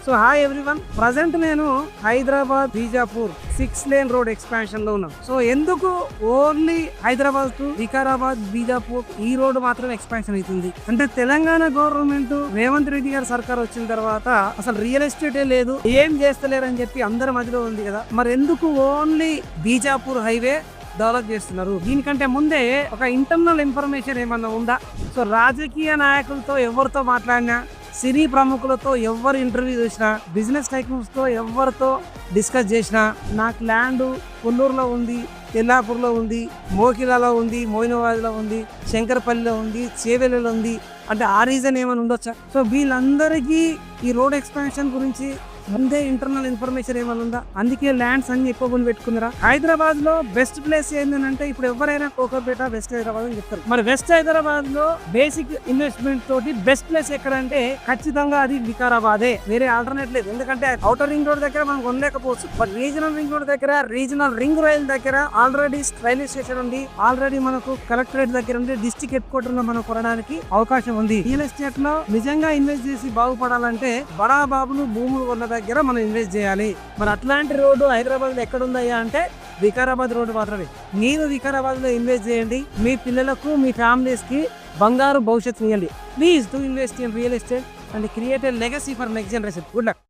So hi everyone, present నేను Hyderabad Bijapur 6 lane road expansion లో ఉన్నాం. సో ఎందుకు ఓన్లీ హైదరాబాద్ టు వికారాబాద్ బీజాపూర్ ఈ రోడ్డు మాత్రం ఎక్స్పాన్షన్ అవుతుంది అంటే తెలంగాణ గవర్నమెంట్ రేవంత్ రెడ్డి గారి సర్కార్ వచ్చిన తర్వాత అసలు రియల్ ఎస్టేటే లేదు, ఏం చేస్తలేరని చెప్పి అందరి మధ్యలో ఉంది కదా. మరి ఎందుకు ఓన్లీ బీజాపూర్ హైవే డెవలప్ చేస్తున్నారు? దీనికంటే ముందే ఒక ఇంటర్నల్ ఇన్ఫర్మేషన్ ఏమన్నా ఉందా? సో రాజకీయ నాయకులతో ఎవరితో మాట్లాడినా, సినీ ప్రముఖులతో ఎవరు ఇంటర్వ్యూ చేసినా, బిజినెస్ టైకూన్స్తో ఎవరితో డిస్కస్ చేసినా, నాకు ల్యాండ్ కొల్లూరులో ఉంది, తెల్లాపూర్లో ఉంది, మోకిలాలో ఉంది, మోయినవాదిలో ఉంది, శంకరపల్లిలో ఉంది, చేవెళ్ళలో ఉంది అంటే ఆ రీజన్ ఏమైనా ఉండొచ్చా? సో వీళ్ళందరికీ ఈ రోడ్ ఎక్స్పాన్షన్ గురించి ముందే ఇంటర్నల్ ఇన్ఫర్మేషన్ ఏమైనా ఉందా? అందుకే ల్యాండ్స్ అన్ని ఎక్కువ కొని పెట్టుకున్నారా? హైదరాబాద్ లో బెస్ట్ ప్లేస్ ఏంటంటే ఇప్పుడు ఎవరైనా కోకర్పేట వెస్ట్ హైదరాబాద్ అని చెప్తారు. మరి వెస్ట్ హైదరాబాద్ లో బేసిక్ ఇన్వెస్ట్మెంట్ తోటి బెస్ట్ ప్లేస్ ఎక్కడంటే ఖచ్చితంగా అది వికారాబాదే, వేరే ఆల్టర్నేట్ లేదు. ఎందుకంటే అవుటర్ రింగ్ రోడ్ దగ్గర మనం కొనలేకపోవచ్చు, బట్ రీజనల్ రింగ్ రోడ్ దగ్గర, రీజనల్ రింగ్ రైల్ దగ్గర ఆల్రెడీ రైల్వే స్టేషన్ ఉంది, ఆల్రెడీ మనకు కలెక్టరేట్ దగ్గర ఉంది, డిస్ట్రిక్ట్ హెడ్ క్వార్టర్ లో మనం కొనడానికి అవకాశం ఉంది. రియల్ ఎస్టేట్ లో నిజంగా ఇన్వెస్ట్ చేసి బాగుపడాలంటే బడా బాబులు భూములు కొన్న దగ్గర మనం ఇన్వెస్ట్ చేయాలి. మరి అట్లాంటి రోడ్డు హైదరాబాద్ లో ఎక్కడ ఉందయ్యా అంటే వికారాబాద్ రోడ్డు మాత్రమే. మీరు వికారాబాద్ లో ఇన్వెస్ట్ చేయండి, మీ పిల్లలకు, మీ ఫ్యామిలీస్ కి బంగారు భవిష్యత్తు ఇవ్వండి. Please do invest in real estate and create a legacy for next generation. Good luck.